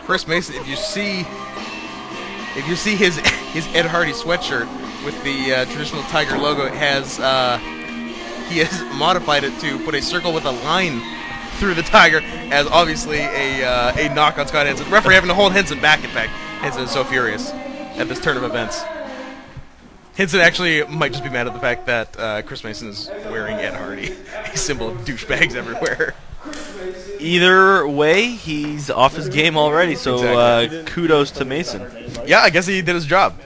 Chris Mason, if you see his Ed Hardy sweatshirt with the traditional Tiger logo, he has modified it to put a circle with a line through the Tiger as obviously a knock on Scott Henson. The referee having to hold Henson back, in fact. Henson is so furious at this turn of events. Henson actually might just be mad at the fact that Chris Mason is wearing Ed Hardy, a symbol of douchebags everywhere. Either way, he's off his game already, so exactly. Kudos to Mason. Yeah, I guess he did his job.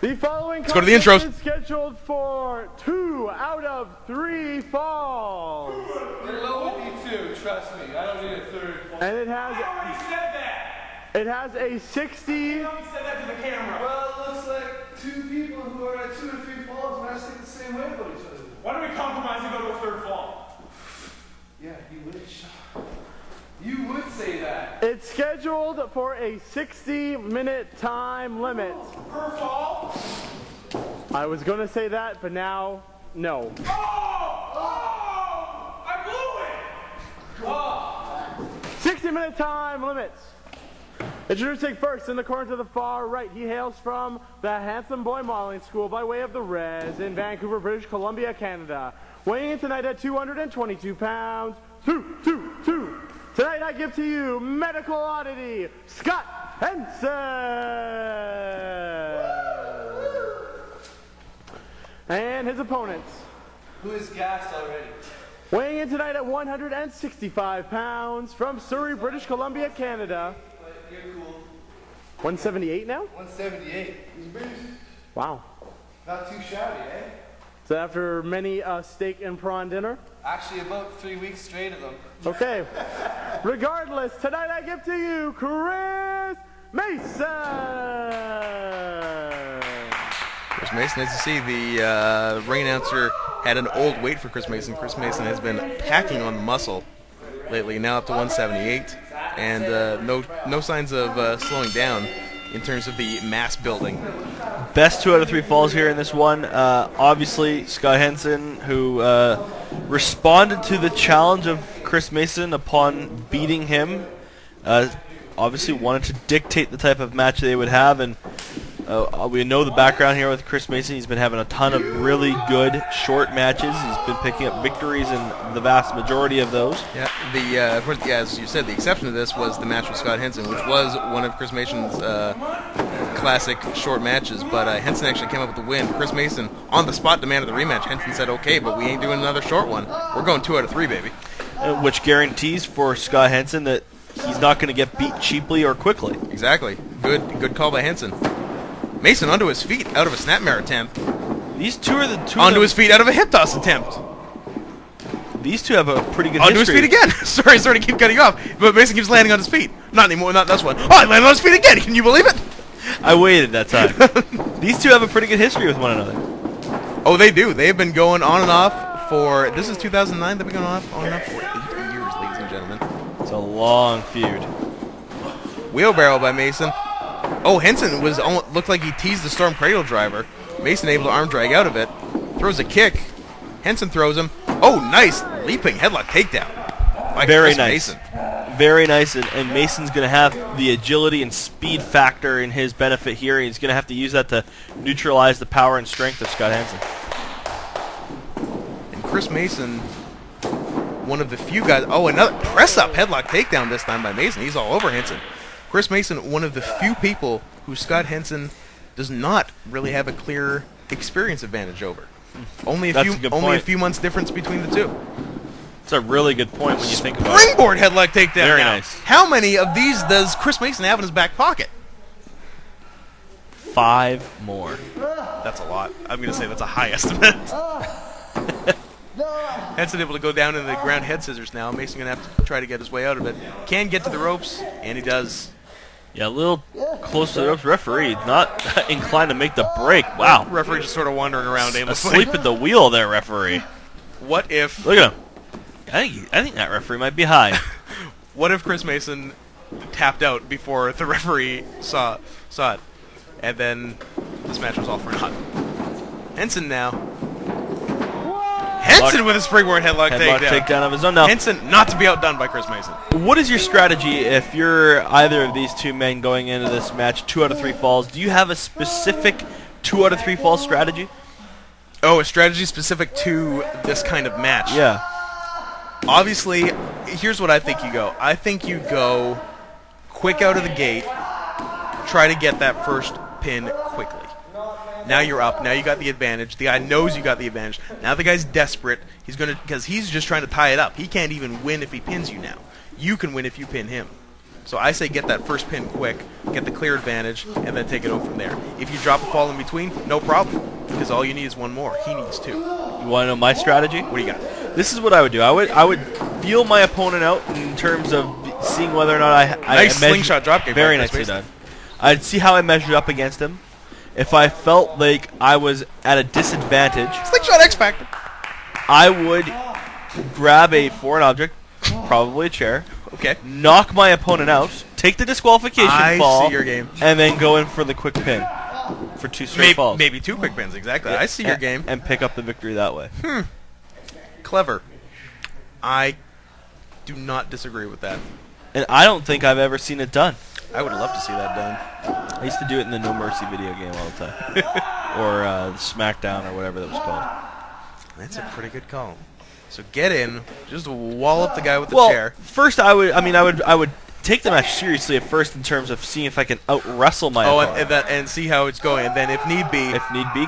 The following Let's go to the intros. Is scheduled for 2 out of 3 falls. There will be 2, trust me. I don't need a 3rd fall. And it has. I already said that. It has a 60. You already said that to the camera. Well, it looks like 2 people who are at 2 or 3 falls match think the same way about each other. Why don't we compromise and go to a 3rd fall? Yeah, you would. You would say that. It's scheduled for a 60-minute time limit. Per fall? I was going to say that, but now, no. Oh! I blew it! Oh! 60-minute time limits. Introducing first in the corner to the far right, he hails from the Handsome Boy Modeling School by way of the Res in Vancouver, British Columbia, Canada. Weighing in tonight at 222 pounds. Tonight I give to you medical oddity, Scott Henson. And his opponents. Who is gassed already? Weighing in tonight at 165 pounds from Surrey, British Columbia, Canada. You're cool. 178 now? 178. Wow. Not too shabby, eh? So after many steak and prawn dinner? Actually, about 3 weeks straight of them. Okay. Regardless, tonight I give to you Chris Mason. Chris Mason, as you see, the ring announcer had an old weight for Chris Mason. Chris Mason has been packing on muscle lately, now up to 178, and no signs of slowing down in terms of the mass building. Best 2 out of 3 falls here in this one. Obviously, Scott Henson, who responded to the challenge of Chris Mason upon beating him, obviously wanted to dictate the type of match they would have, and we know the background here with Chris Mason. He's been having a ton of really good short matches. He's been picking up victories in the vast majority of those. Yeah, of course, as you said, the exception to this was the match with Scott Henson, which was one of Chris Mason's classic short matches, but Henson actually came up with the win. Chris Mason, on the spot, demanded the rematch. Henson said, okay, but we ain't doing another short one. We're going 2 out of 3, baby. Which guarantees for Scott Henson that he's not going to get beat cheaply or quickly. Exactly. Good call by Henson. Mason onto his feet out of a snapmare attempt. These 2 are the 2 onto his feet out of a hip toss attempt. These 2 have a pretty good onto history. His feet again. sorry to keep cutting you off, but Mason keeps landing on his feet. Not anymore, not this one. Oh, he landed on his feet again. Can you believe it? I waited that time. These 2 have a pretty good history with one another. Oh, they do. They have been going on and off for, this is 2009, they've been going on and off for 8 years, ladies and gentlemen. It's a long feud. Wheelbarrow by Mason. Oh, Henson looked like he teased the Storm Cradle driver. Mason able to arm drag out of it. Throws a kick. Henson throws him. Oh, nice. Leaping headlock takedown. Very nice. Mason. Very nice, and Mason's going to have the agility and speed factor in his benefit here. He's going to have to use that to neutralize the power and strength of Scott Henson. And Chris Mason, one of the few guys. Oh, another press-up headlock takedown this time by Mason. He's all over Henson. Chris Mason, one of the few people who Scott Henson does not really have a clear experience advantage over. Only a few months difference between the 2. That's a really good point when you think about it. Springboard headlock takedown. Very now. nice. How many of these does Chris Mason have in his back pocket? 5 more. That's a lot. I'm going to say that's a high estimate. Henson able to go down into the ground head scissors now. Mason going to have to try to get his way out of it. Can get to the ropes, and he does. Yeah, a little close to the ropes. Referee not inclined to make the break. Wow. Referee just sort of wandering around aimlessly. Asleep at the wheel there, referee. What if... Look at him. I think that referee might be high. What if Chris Mason tapped out before the referee saw it, and then this match was all for naught? Henson now. Henson with a springboard headlock takedown of his own. Now, Henson not to be outdone by Chris Mason. what is your strategy if you're either of these two men going into this match 2 out of 3 falls? Do you have a specific 2 out of 3 falls strategy? Oh, a strategy specific to this kind of match. Yeah. Obviously, here's what I think you go. I think you go quick out of the gate, try to get that first pin quickly. Now you're up. Now you got the advantage. The guy knows you got the advantage. Now the guy's desperate. He's gonna, because he's just trying to tie it up. He can't even win if he pins you now. You can win if you pin him. So I say get that first pin quick, get the clear advantage, and then take it home from there. If you drop a fall in between, no problem, because all you need is one more. He needs 2. You want to know my strategy? What do you got? This is what I would do. I would feel my opponent out in terms of seeing whether or not I Nice slingshot dropkick. Very nicely done. I'd see how I measured up against him. If I felt like I was at a disadvantage, Slingshot X Factor. I would grab a foreign object, probably a chair, Okay. knock my opponent out, take the disqualification fall, I see your game. and then go in for the quick pin for 2 straight falls. Maybe 2 quick pins, exactly. I see your game. And pick up the victory that way. Clever. I do not disagree with that. And I don't think I've ever seen it done. I would love to see that done. I used to do it in the No Mercy video game all the time. Or SmackDown or whatever that was called. That's a pretty good call. So get in, just wall up the guy with the Well, chair. first I would take the match seriously at first in terms of seeing if I can out-wrestle my opponent. And see how it's going. And then if need be,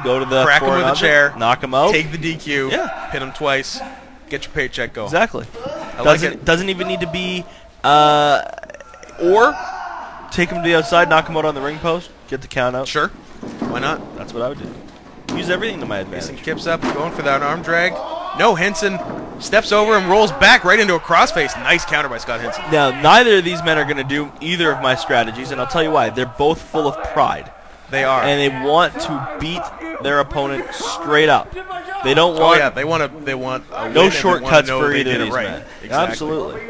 Go to the crack him foreign with a object, chair, knock him out. take the DQ, Yeah. pin him twice, get your paycheck, go. Exactly. I like it. Doesn't even need to be, or take him to the outside, knock him out on the ring post, get the count out. Sure. Why not? That's what I would do. Use everything to my Mason advantage. kips up, going for that arm drag. No, Henson steps over and rolls back right into a crossface. Nice counter by Scott Henson. Now, neither of these men are going to do either of my strategies, and I'll tell you why. They're both full of pride. They are. And they want to beat their opponent straight up. They don't want Oh yeah, they want a win, no and they wanna shortcuts know for they either did of it these right. men. Exactly. Absolutely.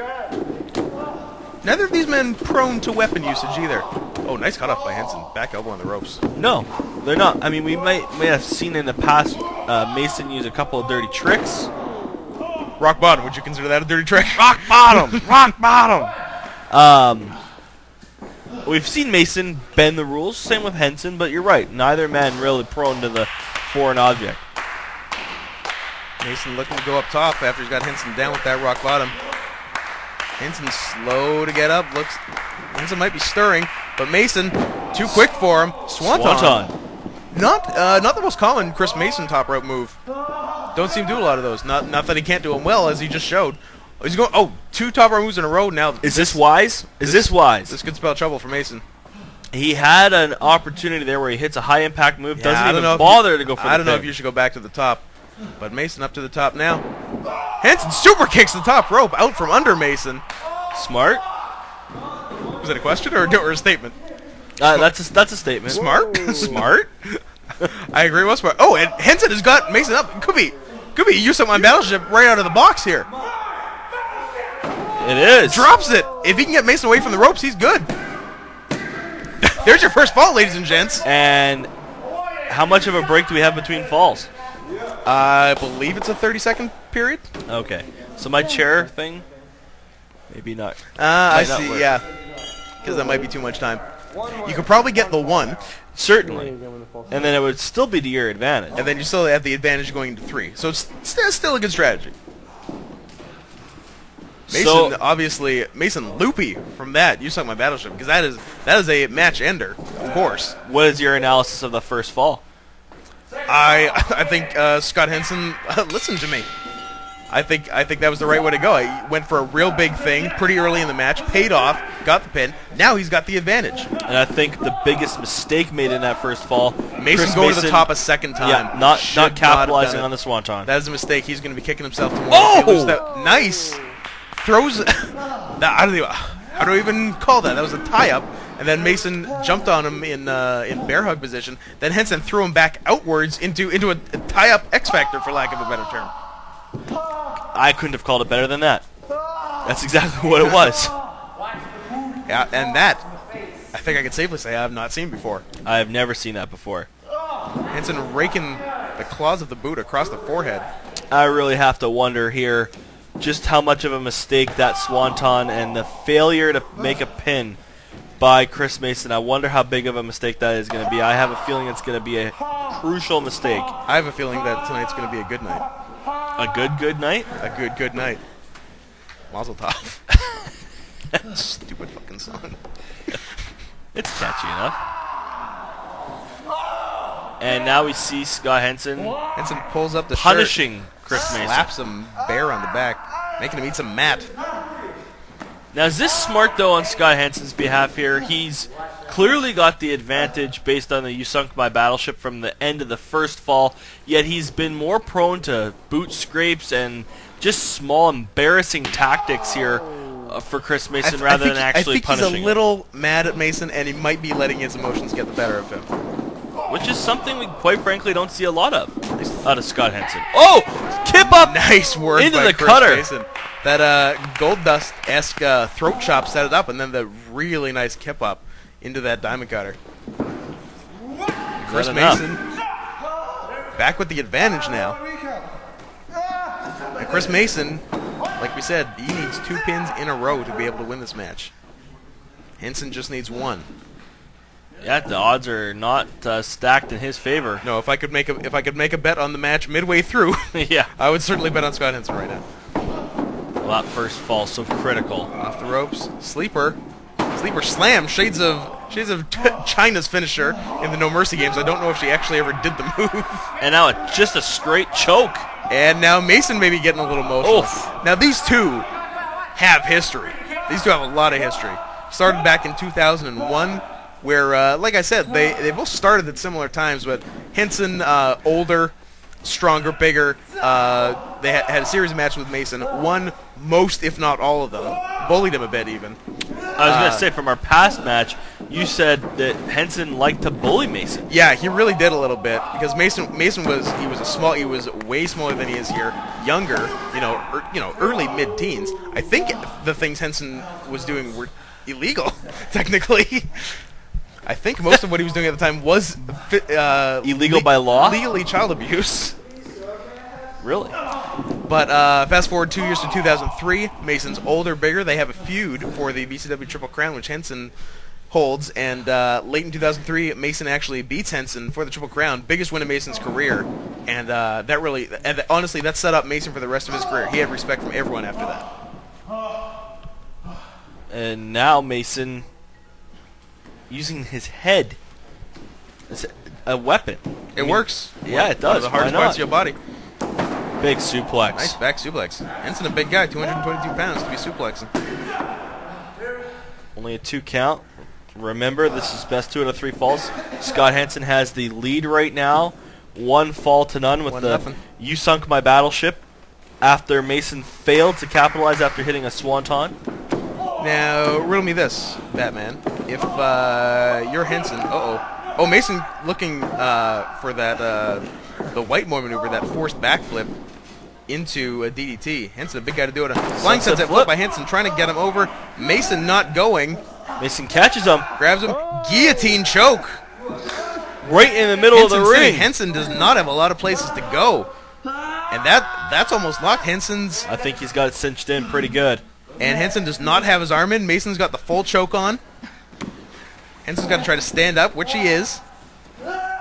Neither of these men prone to weapon usage either. Oh, nice cutoff by Henson. Back elbow on the ropes. No, they're not. I mean, we may have seen in the past Mason use a couple of dirty tricks. Rock bottom. Would you consider that a dirty trick? Rock bottom! Rock bottom! We've seen Mason bend the rules, same with Henson, but you're right. Neither man really prone to the foreign object. Mason looking to go up top after he's got Henson down with that rock bottom. Henson slow to get up. Henson might be stirring, but Mason too quick for him. Swanton. Not the most common Chris Mason top rope move. Don't see him do a lot of those. Not that he can't do them well, as he just showed. He's going. Oh, 2 top rope moves in a row now. Is this wise? Is this wise? This could spell trouble for Mason. He had an opportunity there where he hits a high impact move, Yeah, doesn't I don't even know bother to go for the I don't know pin. if you should go back to the top. But Mason up to the top now. Henson super kicks the top rope out from under Mason. Smart. Was that a question or a statement? That's a statement. Smart? Smart? I agree with smart. Oh, and Henson has got Mason up. Could be use some on Battleship right out of the box here. It is. Drops it. If he can get Mason away from the ropes, he's good. There's your first fall, ladies and gents. And how much of a break do we have between falls? I believe it's a 30-second period. Okay. So my chair thing, maybe not. I Might not see, work. yeah. Because that might be too much time. You could probably get the 1, Certainly. And then it would still be to your advantage. and then you still have the advantage going into 3. So it's still a good strategy. Mason, So- obviously, Mason loopy from that. You suck my Battleship, because that is a match ender, of course. What is your analysis of the first fall? I think Scott Henson listened to me. I think that was the right way to go. He went for a real big thing pretty early in the match, paid off, got the pin. Now he's got the advantage. And I think the biggest mistake made in that first fall, Mason Chris going to the top a second time. Yeah, not Should have capitalizing done it. on the swanton. That is a mistake. He's going to be kicking himself tomorrow. Oh! He loses that. Nice. Throws. How do I even call that? That was a tie-up. And then Mason jumped on him in bear hug position. Then Henson threw him back outwards into a tie-up X-Factor, for lack of a better term. I couldn't have called it better than that. That's exactly what it was. Yeah, and that, I think I can safely say I have not seen before. I have never seen that before. Henson raking the claws of the boot across the forehead. I really have to wonder here just how much of a mistake that swanton and the failure to make a pin by Chris Mason. I wonder how big of a mistake that is going to be. I have a feeling it's going to be a crucial mistake. I have a feeling that tonight's going to be a good night. A good night? A good night. Mazel tov. Stupid fucking song. It's catchy enough. And now we see Scott Henson Henson pulls up the punishing shirt, Chris Mason. slaps him bare on the back, making him eat some mat. Now, is this smart, though, on Scott Henson's behalf here? He's clearly got the advantage based on the "You Sunk My Battleship" from the end of the first fall, yet he's been more prone to boot scrapes and just small, embarrassing tactics here for Chris Mason rather than actually punishing I think he's a little mad at Mason, and he might be letting his emotions get the better of him. Which is something we, quite frankly, don't see a lot of out of Scott Henson. Oh! Kip up! Nice work into by the Chris cutter. Mason. That Gold Dust-esque throat chop set it up, and then the really nice kip up into that diamond cutter. Chris Mason back with the advantage now. And Chris Mason, like we said, he needs 2 pins in a row to be able to win this match. Henson just needs 1. Yeah, the odds are not stacked in his favor. No, if I could make a bet on the match midway through, Yeah. I would certainly bet on Scott Henson right now. Well, that first fall so critical. Off the ropes, sleeper slam, shades of China's finisher in the No Mercy games. I don't know if she actually ever did the move. And now just a straight choke. And now Mason may be getting a little emotional. Oof. Now these two have history. These two have a lot of history. Started back in 2001. Where, like I said, they both started at similar times, but Henson, older, stronger, bigger, they had a series of matches with Mason, won most, if not all of them, bullied him a bit even. I was going to say, from our past match, you said that Henson liked to bully Mason. Yeah, he really did a little bit, because Mason he was way smaller than he is here, younger, early mid-teens. I think the things Henson was doing were illegal, technically. I think most of what he was doing at the time was Illegal by law? Legally child abuse. Really? But fast forward 2 years to 2003, Mason's older, bigger. They have a feud for the VCW Triple Crown, which Henson holds. And late in 2003, Mason actually beats Henson for the Triple Crown, biggest win in Mason's career. And honestly, that set up Mason for the rest of his career. He had respect from everyone after that. And now Mason, using his head as a weapon. It works. Yeah, it does. One of the hardest Why parts of not? your body. Big suplex. Nice back suplex. Henson a big guy, 222 pounds to be suplexing. Only a 2 count. Remember, this is best 2 out of 3 falls. Scott Henson has the lead right now. 1 fall to none with 1-0. "You Sunk My Battleship" after Mason failed to capitalize after hitting a swanton. Now, riddle me this, Batman. If you're Henson, oh, Mason looking for that the Whitemore maneuver, that forced backflip into a DDT. Henson, a big guy to do it. Flying sunset flip by Henson, trying to get him over. Mason not going. Mason catches him. Grabs him. Guillotine choke. Right in the middle of the ring. Henson does not have a lot of places to go. And that's almost locked. Henson's... I think he's got it cinched in pretty good. And Henson does not have his arm in. Mason's got the full choke on. Henson's got to try to stand up, which he is.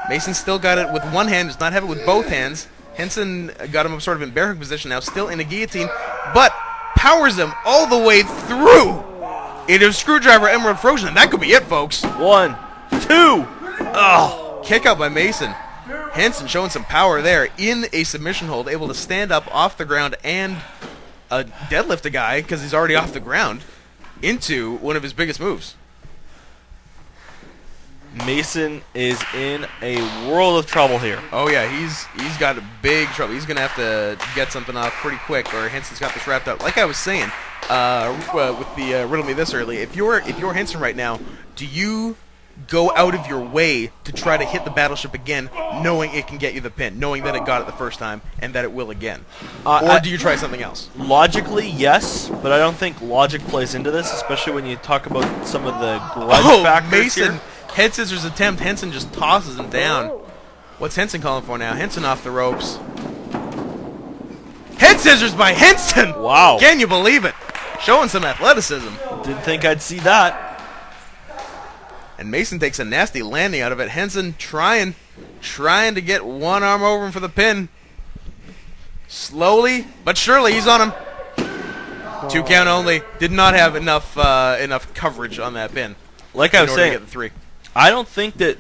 Mason still got it with one hand, does not have it with both hands. Henson got him sort of in bear hug position now, still in a guillotine, but powers him all the way through into Screwdriver Emerald Frozen, and that could be it, folks. 1, 2. Oh, kick out by Mason. Henson showing some power there in a submission hold, able to stand up off the ground and deadlift a guy, because he's already off the ground, into one of his biggest moves. Mason is in a world of trouble here. Oh yeah, he's got a big trouble. He's gonna have to get something off pretty quick, or Henson's got this wrapped up. Like I was saying, with the riddle me this early. If you're Henson right now, do you go out of your way to try to hit the Battleship again, knowing it can get you the pin, knowing that it got it the first time and that it will again, or do you try something else? Logically, yes, but I don't think logic plays into this, especially when you talk about some of the grudge factors Mason. here. Head scissors attempt. Henson just tosses him down. What's Henson calling for now? Henson off the ropes. Head scissors by Henson. Wow. Can you believe it? Showing some athleticism. Didn't think I'd see that. And Mason takes a nasty landing out of it. Henson trying to get one arm over him for the pin. Slowly but surely, he's on him. 2 count only. Did not have enough coverage on that pin. Like I was saying, to get the 3. I don't think that.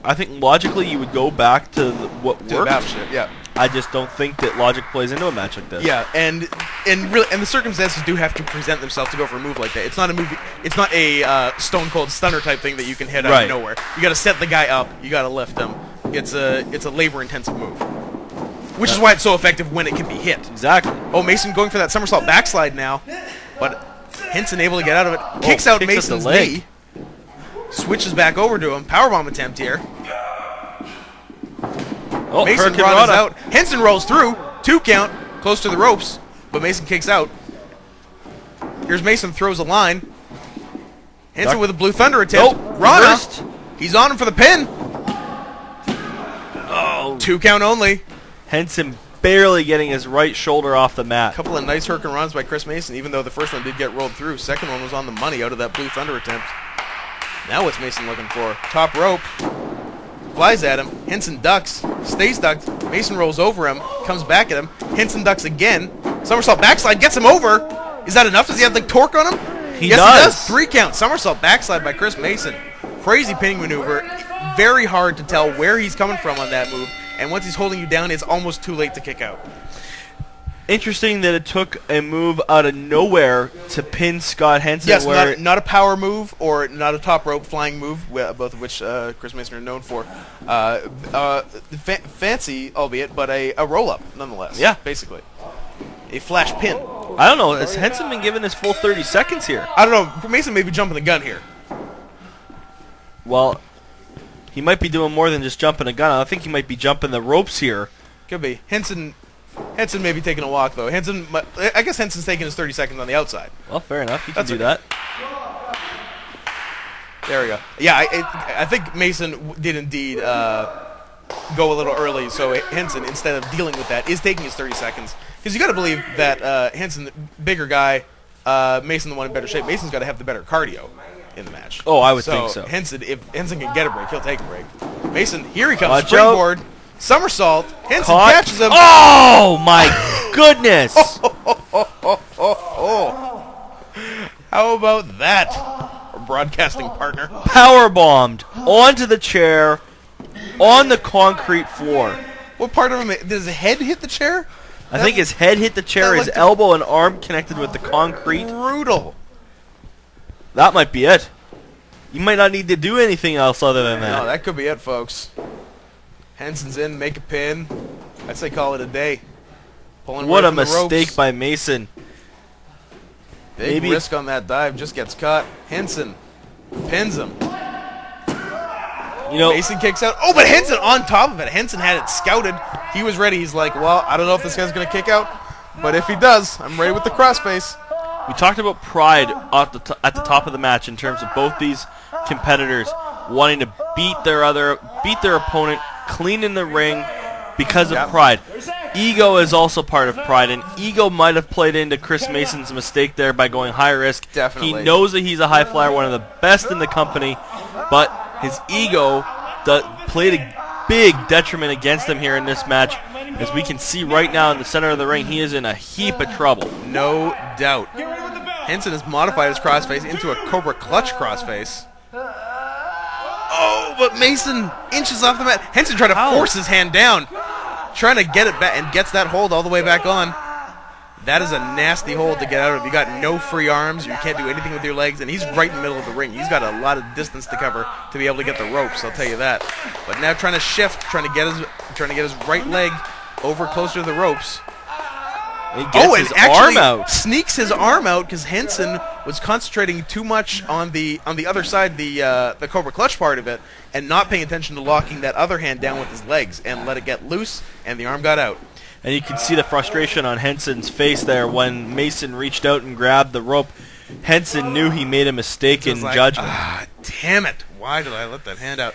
I think logically you would go back to what To worked. battleship, yeah. I just don't think that logic plays into a match like this. Yeah, and the circumstances do have to present themselves to go for a move like that. It's not a movie. It's not a Stone Cold Stunner type thing that you can hit out Right. of nowhere. You got to set the guy up. You got to lift him. It's a labor intensive move, which is why it's so effective when it can be hit. Exactly. Oh, Mason going for that somersault backslide now, but Henson able to get out of it. Kicks out kicks at Mason's the leg. knee. Switches back over to him. Powerbomb attempt here. Oh, Mason Hurricane runs Rana. out. Henson rolls through. 2 count. Close to the ropes. But Mason kicks out. Here's Mason. Throws a line. Henson Duck. with a Blue Thunder attempt. Nope. Rana. Reversed. He's on him for the pin. Oh. 2 count only. Henson barely getting his right shoulder off the mat. Couple of nice Hurricane runs by Chris Mason, even though the first one did get rolled through. Second one was on the money out of that Blue Thunder attempt. Now what's Mason looking for? Top rope. Flies at him. Henson ducks. Stays ducked. Mason rolls over him. Comes back at him. Henson ducks again. Somersault backslide. Gets him over. Is that enough? Does he have like torque on him? He Yes, does. he does. 3 count. Somersault backslide by Chris Mason. Crazy pinning maneuver. Very hard to tell where he's coming from on that move. And once he's holding you down, it's almost too late to kick out. Interesting that it took a move out of nowhere to pin Scott Henson. Yes, where not a power move or not a top rope flying move, both of which Chris Mason are known for. Fancy, albeit, but a roll-up nonetheless. Yeah. Basically. A flash pin. I don't know. Has Henson been given his full 30 seconds here? I don't know. Mason may be jumping the gun here. Well, he might be doing more than just jumping a gun. I think he might be jumping the ropes here. Could be. Henson may be taking a walk, though. I guess Henson's taking his 30 seconds on the outside. Well, fair enough. He can That's do okay. that. There we go. Yeah, I think Mason did indeed go a little early, so Henson, instead of dealing with that, is taking his 30 seconds. Because you got to believe that Henson, bigger guy, Mason the one in better shape. Mason's got to have the better cardio in the match. Oh, I would think so. Henson, if Henson can get a break, he'll take a break. Mason, here he comes, Watch springboard, somersault. Henson Caught. catches him. Oh, my goodness. How about that, our broadcasting partner? Powerbombed onto the chair on the concrete floor. What part of him? Does his head hit the chair? I think his head hit the chair, that his looked- elbow and arm connected with the concrete. Brutal. That might be it. You might not need to do anything else other than No, that. that could be it, folks. Henson's in, make a pin. I'd say call it a day. Pulling What right a from the mistake ropes. by Mason. Big maybe- risk on that dive, just gets caught. Henson pins him. You know, Mason kicks out. Oh, but Henson on top of it. Henson had it scouted. He was ready. He's like, well, I don't know if this guy's going to kick out, but if he does, I'm ready with the crossface. we talked about pride at the top of the match in terms of both these competitors wanting to beat their opponent clean in the ring because of Yep. pride. Ego is also part of pride, and ego might have played into Chris Mason's mistake there by going high risk. Definitely. He knows that he's a high flyer, one of the best in the company, but his ego played a big detriment against him here in this match. As we can see right now in the center of the ring, he is in a heap of trouble. No doubt. Henson has modified his crossface into a Cobra Clutch crossface. Oh, but Mason inches off the mat. Henson tried to force his hand down, trying to get it back, and gets that hold all the way back on. That is a nasty hold to get out of. You got no free arms. You can't do anything with your legs, and he's right in the middle of the ring. He's got a lot of distance to cover to be able to get the ropes. I'll tell you that. But now trying to shift, trying to get his right leg over closer to the ropes. He gets his arm out. Sneaks his arm out because Henson was concentrating too much on the other side, the Cobra Clutch part of it, and not paying attention to locking that other hand down with his legs, and let it get loose, and the arm got out. And you can see the frustration on Henson's face there when Mason reached out and grabbed the rope. Henson knew he made a mistake in Like, judgment. Damn it! Why did I let that hand out?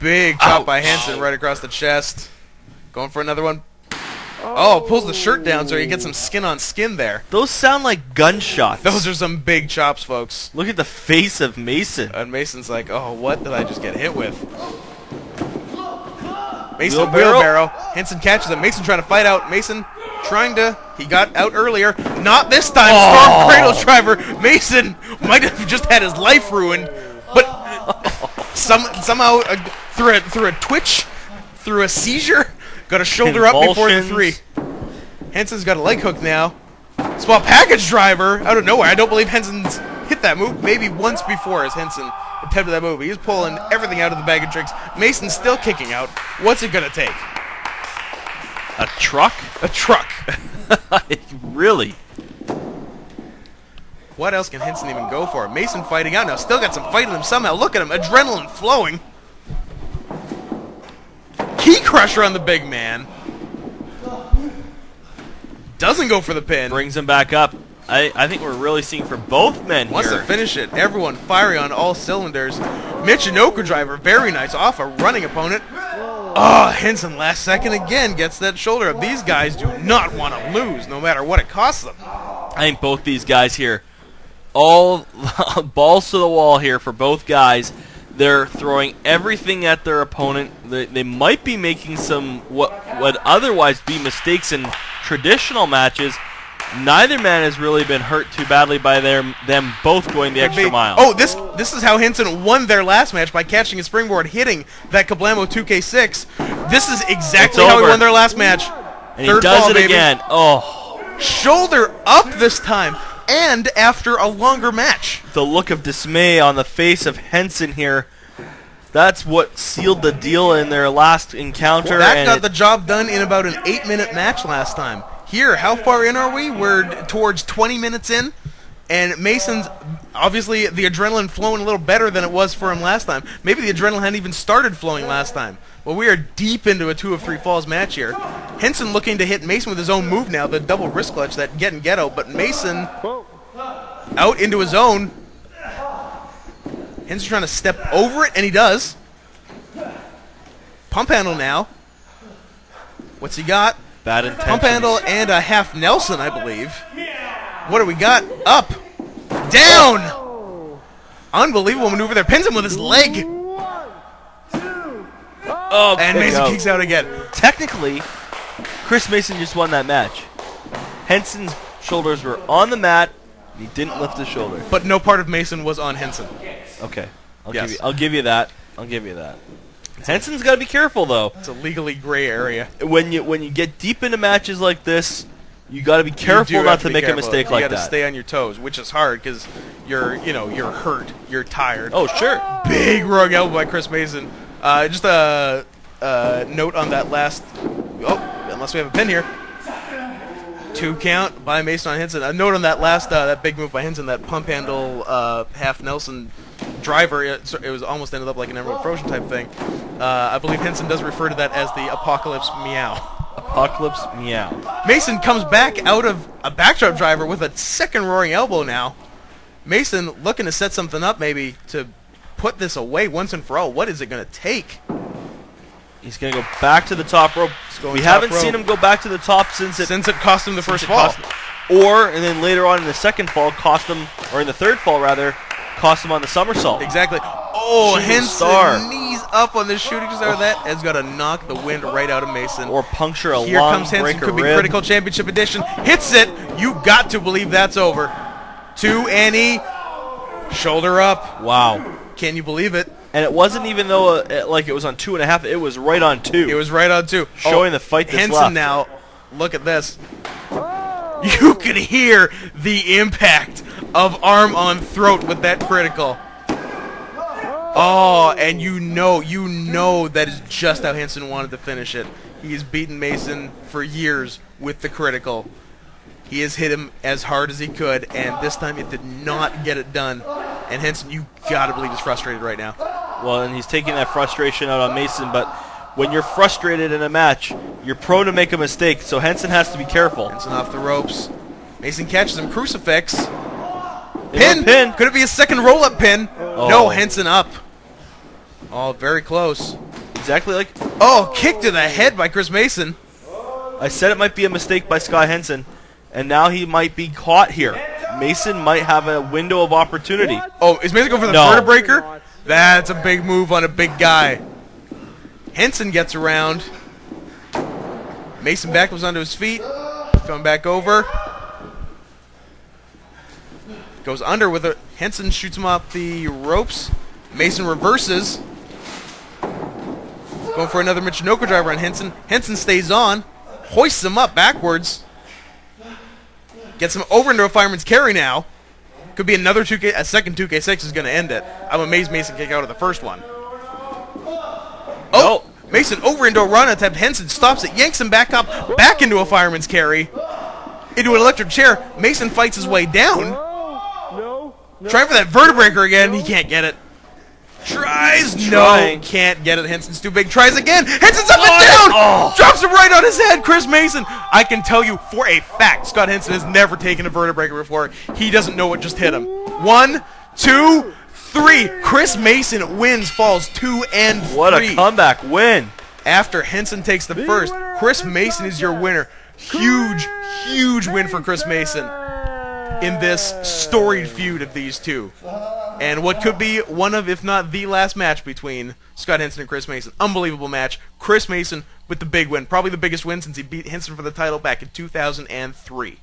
Big chop by Henson right across the chest. Going for another one. Oh, pulls the shirt down so he gets some skin on skin there. Those sound like gunshots. Those are some big chops, folks. Look at the face of Mason. And Mason's like, oh, what did I just get hit with? Mason Wheelbarrow. wheelbarrow. Henson catches him. Mason trying to fight out. Mason trying to. He got out earlier. Not this time. Storm Cradle Driver. Mason might have just had his life ruined, but somehow through a twitch, through a seizure, got a shoulder up before the 3. Henson's got a leg hook now. Small package driver out of nowhere. I don't believe Henson's hit that move. Maybe once before as Henson attempted that move. He's pulling everything out of the bag of tricks. Mason's still kicking out. What's it going to take? A truck? A truck. Really? What else can Henson even go for? Mason fighting out now. Still got some fight in him somehow. Look at him. Adrenaline flowing. Key crusher on the big man. Doesn't go for the pin. Brings him back up. I think we're really seeing for both men Wants here. to finish it. Everyone firing on all cylinders. Michinoku driver, very nice, off a running opponent. Oh, Henson last second again gets that shoulder up. These guys do not want to lose, no matter what it costs them. I think both these guys here, all balls to the wall here for both guys. They're throwing everything at their opponent. They might be making some what would otherwise be mistakes in traditional matches. Neither man has really been hurt too badly by them both going the extra mile. Oh, this is how Henson won their last match, by catching a springboard, hitting that Kablamo 2K6. This is exactly how he won their last match. And he does it again. Oh. Shoulder up this time, and after a longer match. The look of dismay on the face of Henson here. That's what sealed the deal in their last encounter. That got the job done in about an 8-minute match last time. Here, how far in are we? We're towards 20 minutes in, and Mason's, obviously, the adrenaline flowing a little better than it was for him last time. Maybe the adrenaline hadn't even started flowing last time. Well, we are deep into a 2 of 3 falls match here. Henson looking to hit Mason with his own move now, the double wrist clutch, that get and ghetto, but Mason out into his own. Henson trying to step over it, and he does. Pump handle now. What's he got? Bad intentions. Pump handle and a half Nelson, I believe. What do we got? Up. Down. Unbelievable maneuver there. Pins him with his leg. Oh, And Mason kicks out again. Technically, Chris Mason just won that match. Henson's shoulders were on the mat. He didn't lift his shoulder. But no part of Mason was on Henson. Okay. Yes. I'll give you that. Henson's got to be careful, though. It's a legally gray area. When you get deep into matches like this, you got to be careful not to make a mistake like that. You got to stay on your toes, which is hard because you're hurt, you're tired. Oh, sure. Big rogue elbow by Chris Mason. Just a note on that last. Oh, unless we have a pin here. 2 count by Mason on Henson. A note on that last that big move by Henson, that pump handle half Nelson driver. It was almost ended up like an Emerald Frozen type thing. I believe Henson does refer to that as the Apocalypse Meow. Apocalypse Meow. Mason comes back out of a backdrop driver with a second roaring elbow now. Mason looking to set something up maybe to put this away once and for all. What is it going to take? He's going to go back to the top rope. We haven't seen him go back to the top since it cost him the first fall. And then later on in the second fall, or in the third fall rather, cost him on the somersault. Exactly. Oh, Henson knees up on this shooting star. That has got to knock the wind right out of Mason. Or puncture a Here lung, comes Henson. break a Could be rib. Critical Championship Edition. Hits it. You got to believe that's over. 2 Annie. Shoulder up. Wow. Can you believe it? And it wasn't even though like it was on 2.5. It was right on 2. It was right on 2. Showing the fight that's Henson left. now. Look at this. You can hear the impact of arm on throat with that critical. Oh, and you know that is just how Henson wanted to finish it. He's beaten Mason for years with the critical. He has hit him as hard as he could, and this time it did not get it done. And Henson, you gotta believe, is frustrated right now. Well, and he's taking that frustration out on Mason, but when you're frustrated in a match, you're prone to make a mistake, so Henson has to be careful. Henson off the ropes. Mason catches him. Crucifix. Pin! Could it be a second roll-up pin? Oh. No, Henson up. Oh, very close. Exactly like Oh, kick to the head by Chris Mason. I said, it might be a mistake by Scott Henson, and now he might be caught here. Mason might have a window of opportunity. Oh, is Mason going for the No. vertebraker? That's a big move on a big guy. Henson gets around. Mason back was onto his feet. Coming back over. Goes under with it. Henson shoots him off the ropes. Mason reverses. Going for another Michinoku driver on Henson. Henson stays on. Hoists him up backwards. Gets him over into a fireman's carry now. Could be another 2K. A second 2K6 is going to end it. I'm amazed Mason kicked out of the first one. Oh! Mason over into a run attempt. Henson stops it, yanks him back up, back into a fireman's carry. Into an electric chair. Mason fights his way down. No. Trying for that vertebraker again. He can't get it. Tries. Trying. No. Can't get it. Henson's too big. Tries again. Henson's up and down. Oh. Drops him right on his head. Chris Mason. I can tell you for a fact Scott Henson has never taken a vertebraker before. He doesn't know what just hit him. 1, 2, 3. Chris Mason wins falls 2 and 3. What a comeback win. After Henson takes the first, Chris Mason is your winner. Huge win for Chris Mason in this storied feud of these two. And what could be one of, if not the last match between Scott Henson and Chris Mason. Unbelievable match. Chris Mason with the big win. Probably the biggest win since he beat Henson for the title back in 2003.